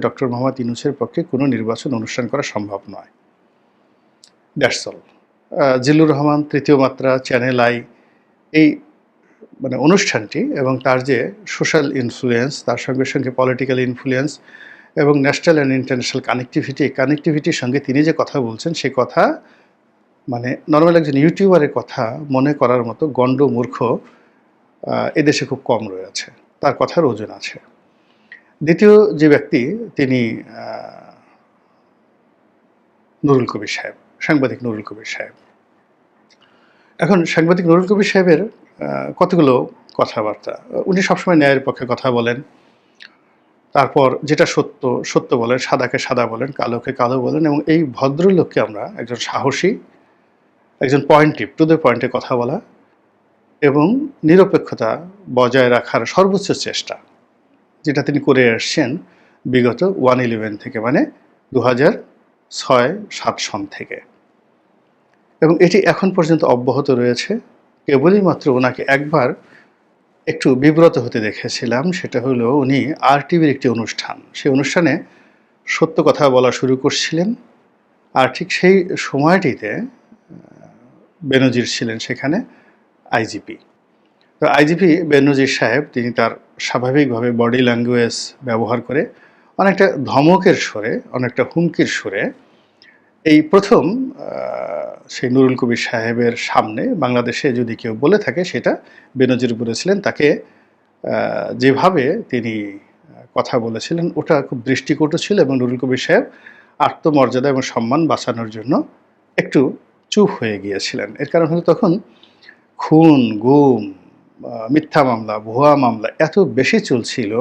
Doctor Mohammad ইউনূসের পক্ষে কোনো নির্বাচন অনুষ্ঠান করা সম্ভব নয়। That's all. জিল্লুর রহমান, তৃতীয় মাত্রা, চ্যানেল আই এই অনুষ্ঠানটি এবং তার যে সোশ্যাল ইনফ্লুয়েন্স, তার সঙ্গে সঙ্গে পলিটিক্যাল ইনফ্লুয়েন্স এবং ন্যাশনাল অ্যান্ড ইন্টারন্যাশনাল কানেক্টিভিটি, এই কানেক্টিভিটির সঙ্গে তিনি যে কথা বলছেন সে কথা নরমাল একজন ইউটিউবারের কথা মনে করার মতো গণ্ড মূর্খ এদেশে খুব কম রয়েছে। তার কথার ওজন আছে। দ্বিতীয় যে ব্যক্তি তিনি নুরুল কবির সাহেব, সাংবাদিক নুরুল কবির সাহেব। এখন সাংবাদিক নুরুল কবির সাহেবের কতগুলো কথাবার্তা। উনি সবসময় ন্যায়ের পক্ষে কথা বলেন। তারপর যেটা সত্য, সত্য বলেন, সাদাকে সাদা বলেন, কালোকে কালো বলেন এবং এই ভদ্রলোককে আমরা একজন সাহসী, একজন পয়েন্টিভ, টু দ্য পয়েন্টে কথা বলা এবং নিরপেক্ষতা বজায় রাখার সর্বোচ্চ চেষ্টা, যেটা তিনি করে আসছেন বিগত 1/11 থেকে, 2006-07 সন থেকে, এবং এটি এখন পর্যন্ত অব্যাহত রয়েছে। কেবলই মাত্র ওনাকে একবার একটু বিব্রত হতে দেখেছিলাম, সেটা হলো উনি RTVর একটি অনুষ্ঠান, সেই অনুষ্ঠানে সত্য কথা বলা শুরু করছিলেন, আর ঠিক সেই সময়টিতে বেনজির ছিলেন সেখানে আইজিপি। তো আইজিপি বেনজির সাহেব তিনি তার স্বাভাবিকভাবে বডি ল্যাঙ্গুয়েজ ব্যবহার করে অনেকটা ধমকের সুরে, অনেকটা হুমকির সুরে এই প্রথম সেই নুরুল কবির সাহেবের সামনে বাংলাদেশে যদি কেউ বলে থাকে সেটা বেনজির বলেছিলেন। তাকে যেভাবে তিনি কথা বলেছিলেন ওটা খুব দৃষ্টিকটু ছিল এবং নুরুল কবির সাহেব আত্মমর্যাদা এবং সম্মান বাঁচানোর জন্য একটু চুপ হয়ে গিয়েছিলেন। এর কারণ হলো তখন খুন, গুম, মিথ্যা মামলা, ভুয়া মামলা এত বেশি চলছিল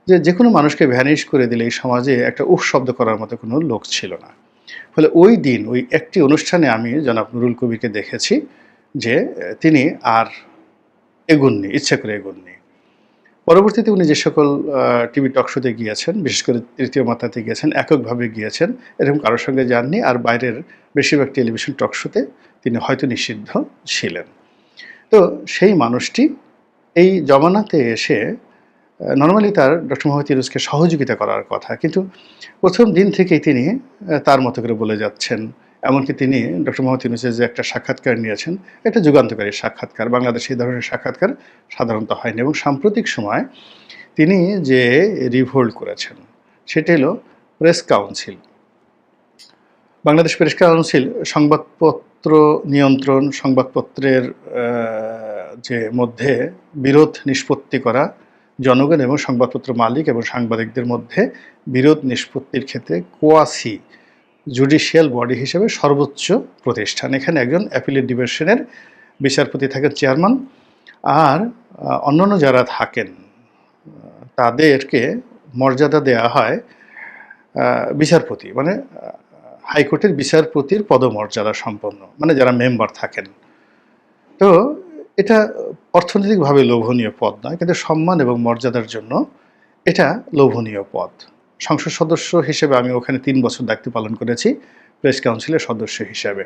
যে কোনো মানুষকে ভ্যানিশ করে দিলে এই সমাজে একটা উফ শব্দ করার মতো কোনো লোক ছিল না। ফলে ওই দিন ওই একটি অনুষ্ঠানে আমি জনাব নুরুল কবিরকে দেখেছি যে তিনি আর এগোননি, ইচ্ছা করে এগোননি। পরবর্তীতে উনি যে সকল টিভি টক শোতে গিয়েছেন, বিশেষ করে তৃতীয় মাত্রাতে গিয়েছেন, এককভাবে গিয়েছেন, এরকম কারোর সঙ্গে যাননি। আর বাইরের বেশিরভাগ টেলিভিশন টক শোতে তিনি হয়তো নিষিদ্ধ ছিলেন। তো সেই মানুষটি এই জমানাতে এসে নরমালি তার ডক্টর মোহাম্মদ ইউনূসকে সহযোগিতা করার কথা, কিন্তু প্রথম দিন থেকেই তিনি তার মতো করে বলে যাচ্ছেন। এমনকি তিনি ডক্টর মোহাম্মদ ইউনূসের যে একটা সাক্ষাৎকার নিয়েছেন, একটা যুগান্তকারী সাক্ষাৎকার, বাংলাদেশে এই ধরনের সাক্ষাৎকার সাধারণত হয়নি। এবং সাম্প্রতিক সময় তিনি যে রিভোল্ট করেছেন সেটি হলো press council. Bangladesh press council সংবাদপত্র নিয়ন্ত্রণ, সংবাদপত্রের যে মধ্যে বিরোধ নিষ্পত্তি করা, জনগণ এবং সংবাদপত্র মালিক এবং সাংবাদিকদের মধ্যে বিরোধ নিষ্পত্তির ক্ষেত্রে কোয়াসি জুডিশিয়াল বডি হিসেবে সর্বোচ্চ প্রতিষ্ঠান। এখানে একজন অ্যাপিলেট ডিভিশনের বিচারপতি থাকেন চেয়ারম্যান, আর অন্যান্য যারা থাকেন তাদেরকে মর্যাদা দেওয়া হয় বিচারপতি, হাইকোর্টের বিচারপতির পদমর্যাদা সম্পন্ন, যারা মেম্বার থাকেন। তো এটা অর্থনৈতিকভাবে লোভনীয় পদ নয়, কিন্তু সম্মান এবং মর্যাদার জন্য এটা লোভনীয় পদ। সংসদ সদস্য হিসেবে আমি ওখানে 3 বছর দায়িত্ব পালন করেছি প্রেস কাউন্সিলের সদস্য হিসেবে।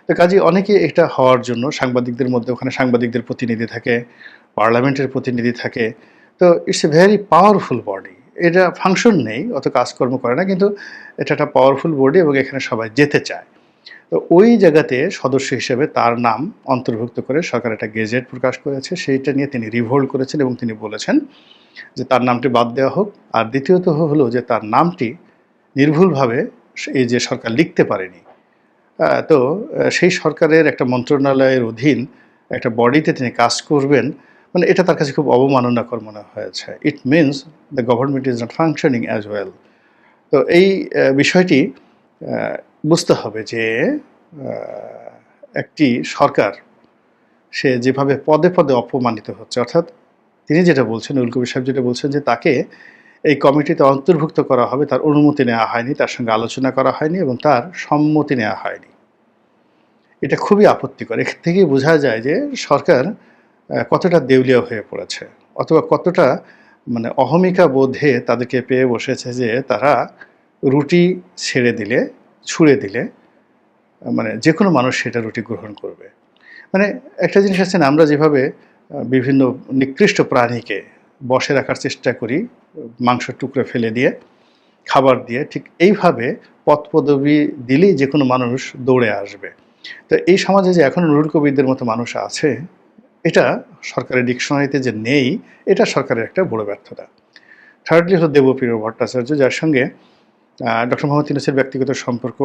তো কাজে অনেকে এটা হওয়ার জন্য সাংবাদিকদের মধ্যে ওখানে সাংবাদিকদের প্রতিনিধি থাকে, পার্লামেন্টের প্রতিনিধি থাকে। তো it's a very powerful body. এটা ফাংশন নেই, অত কাজকর্ম করে না, কিন্তু এটা একটা পাওয়ারফুল বডি এবং এখানে সবাই যেতে চায়। তো ওই জায়গাতে সদস্য হিসেবে তার নাম অন্তর্ভুক্ত করে সরকার একটা গেজেট প্রকাশ করেছে, সেইটা নিয়ে তিনি রিভোল্ট করেছেন এবং তিনি বলেছেন যে তার নামটি বাদ দেওয়া হোক। আর দ্বিতীয়ত হলো যে তার নামটি নির্ভুলভাবে এই যে সরকার লিখতে পারেনি, তো সেই সরকারের একটা মন্ত্রণালয়ের অধীন একটা বডিতে তিনি কাজ করবেন, এটা তার কাছে খুব অবমাননাকর মনে হয়েছে। It means the government is not functioning as well. তো এই বিষয়টি বুঝতে হবে যে একটি সরকার সে যেভাবে পদে পদে অপমানিত হচ্ছে, অর্থাৎ তিনি যেটা বলছেন, নুরুল কবির সাহেব যেটা বলছেন যে তাকে এই কমিটিতে অন্তর্ভুক্ত করা হবে, তার অনুমতি নেওয়া হয়নি, তার সঙ্গে আলোচনা করা হয়নি এবং তার সম্মতি নেওয়া হয়নি। এটা খুবই আপত্তিকর। এখান থেকেই বোঝা যায় যে সরকার কতটা দেউলিয়া হয়ে পড়েছে, অথবা কতটা অহমিকা বোধে তাদেরকে পেয়ে বসেছে যে তারা রুটি ছেড়ে দিলে, ছুঁড়ে দিলে যে কোনো মানুষ সেটা রুটি গ্রহণ করবে। একটা জিনিস আছে না, আমরা যেভাবে বিভিন্ন নিকৃষ্ট প্রাণীকে বসে রাখার চেষ্টা করি মাংসের টুকরো ফেলে দিয়ে, খাবার দিয়ে, ঠিক এইভাবে পদপদবি দিলেই যে কোনো মানুষ দৌড়ে আসবে। তো এই সমাজে যে এখন নুরুল কবিরদের মতো মানুষ আছে, এটা সরকারের ডিকশনারিতে যে নেই, এটা সরকারের একটা বড় ব্যর্থতা। থার্ডলি হলো দেবপ্রিয় ভট্টাচার্য, যার সঙ্গে ডক্টর মোহাম্মদ ইউনূসের ব্যক্তিগত সম্পর্ক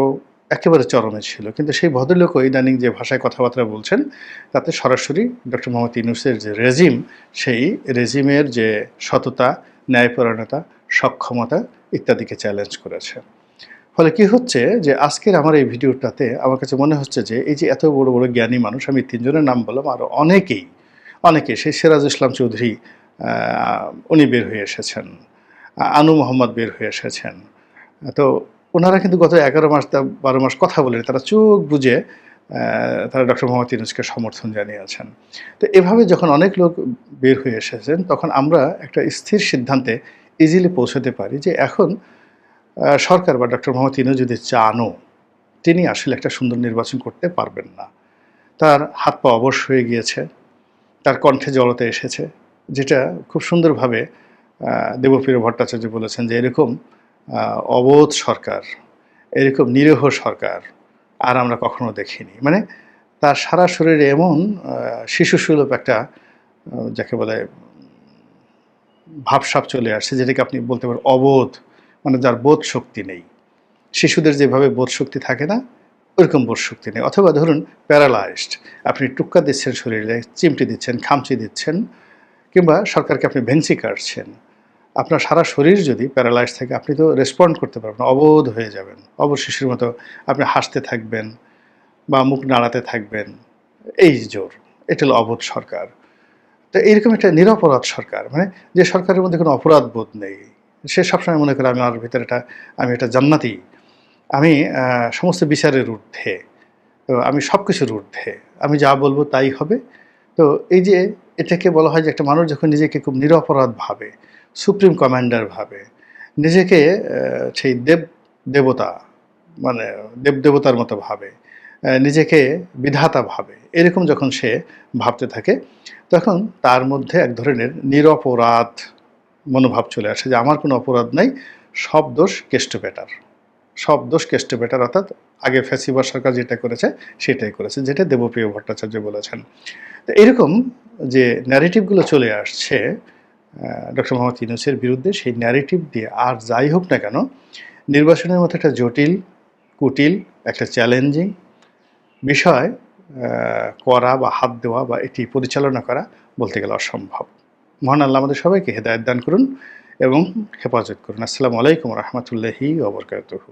একেবারে চরমে ছিল। কিন্তু সেই ভদ্রলোকও ইদানিং যে ভাষায় কথাবার্তা বলছেন, তাতে সরাসরি ডক্টর মোহাম্মদ ইউনূসের যে রেজিম, সেই রেজিমের যে সততা, ন্যায়পরায়ণতা, সক্ষমতা ইত্যাদিকে চ্যালেঞ্জ করেছে। ফলে কি হচ্ছে যে আজকের আমার এই ভিডিওটাতে আমার কাছে মনে হচ্ছে যে এই যে এত বড় বড় জ্ঞানী মানুষ, আমি ৩ জনের নাম বললাম, আরও অনেকে সেই সিরাজ ইসলাম চৌধুরী, উনি বের হয়ে এসেছেন, আনু মোহাম্মদ বের হয়ে এসেছেন। তো ওনারা কিন্তু গত ১১ মাস ১২ মাস কথা বলেনি, তারা চোখ বুজে তারা ডক্টর মোহাম্মদ ইউনূসকে সমর্থন জানিয়েছেন। তো এভাবে যখন অনেক লোক বের হয়ে এসেছেন, তখন আমরা একটা স্থির সিদ্ধান্তে ইজিলি পৌঁছতে পারি যে এখন সরকার বা ডক্টর মোহাম্মদ ইউনূস যদি চানও, তিনি আসলে একটা সুন্দর নির্বাচন করতে পারবেন না। তার হাত পা অবশ হয়ে গিয়েছে, তার কণ্ঠে জড়তা এসেছে, যেটা খুব সুন্দরভাবে দেবপ্রিয় ভট্টাচার্য বলেছেন যে এরকম অবোধ সরকার, এরকম নিরীহ সরকার আর আমরা কখনো দেখিনি। মানে তার সারা শরীরে এমন শিশুসুলভ একটা যাকে বলে ভাবসাব চলে আসছে, যেটাকে আপনি বলতে পারেন অবোধ, মানে যার বোধ শক্তি নেই। শিশুদের যেভাবে বোধ শক্তি থাকে না, ওইরকম বোধ শক্তি নেই। অথবা ধরুন প্যারালাইজড, আপনি টুক্কা দিচ্ছেন শরীরে, চিমটি দিচ্ছেন, খামচি দিচ্ছেন, কিংবা সরকারকে আপনি ভেংচি কাটছেন। আপনার সারা শরীর যদি প্যারালাইজ থাকে, আপনি তো রেসপন্ড করতে পারবেন না, অবোধ হয়ে যাবেন। অবশ শিশুর মতো আপনি হাসতে থাকবেন বা মুখ নাড়াতে থাকবেন, এই জোর। এটা হলো অবোধ সরকার। তো এইরকম একটা নিরপরাধ সরকার, মানে যে সরকারের মধ্যে কোনো অপরাধ বোধ নেই, সে সবসময় মনে করে আমার ভিতরে আমি একটা জান্নাতি, আমি সমস্ত বিচারের ঊর্ধ্বে, তো আমি সব কিছুর ঊর্ধ্বে, আমি যা বলবো তাই হবে। তো এই যে এটাকে বলা হয় যে একটা মানুষ যখন নিজেকে খুব নিরপরাধ ভাবে, সুপ্রিম কমান্ডার ভাবে, নিজেকে সেই দেবতা, মানে দেবতার মতো ভাবে, নিজেকে বিধাতা ভাবে, এরকম যখন সে ভাবতে থাকে, তখন তার মধ্যে এক ধরনের নিরপরাধ মনোভাব চলে আসে যে আমার কোনো অপরাধ নাই, সব দোষ কেষ্ট বেটার, সব দোষ কেষ্ট বেটার, অর্থাৎ আগে ফ্যাসিবাদ সরকার যেটা করেছে সেটাই করেছে, যেটা দেবপ্রিয় ভট্টাচার্য বলেছেন। তো এরকম যে ন্যারেটিভগুলো চলে আসছে ডক্টর মোহাম্মদ ইউনূসের বিরুদ্ধে, সেই ন্যারেটিভ দিয়ে আর যাই হোক না কেন, নির্বাচনের মতো একটা জটিল, কুটিল, একটা চ্যালেঞ্জিং বিষয় করা বা হাত দেওয়া বা এটি পরিচালনা করা বলতে গেলে অসম্ভব। মহান আল্লাহ আমাদের সবাইকে হেদায়েত দান করুন এবং হেফাজত করুন। আসসালামু আলাইকুম রহমতুল্লাহি ওয়া বারাকাতুহু।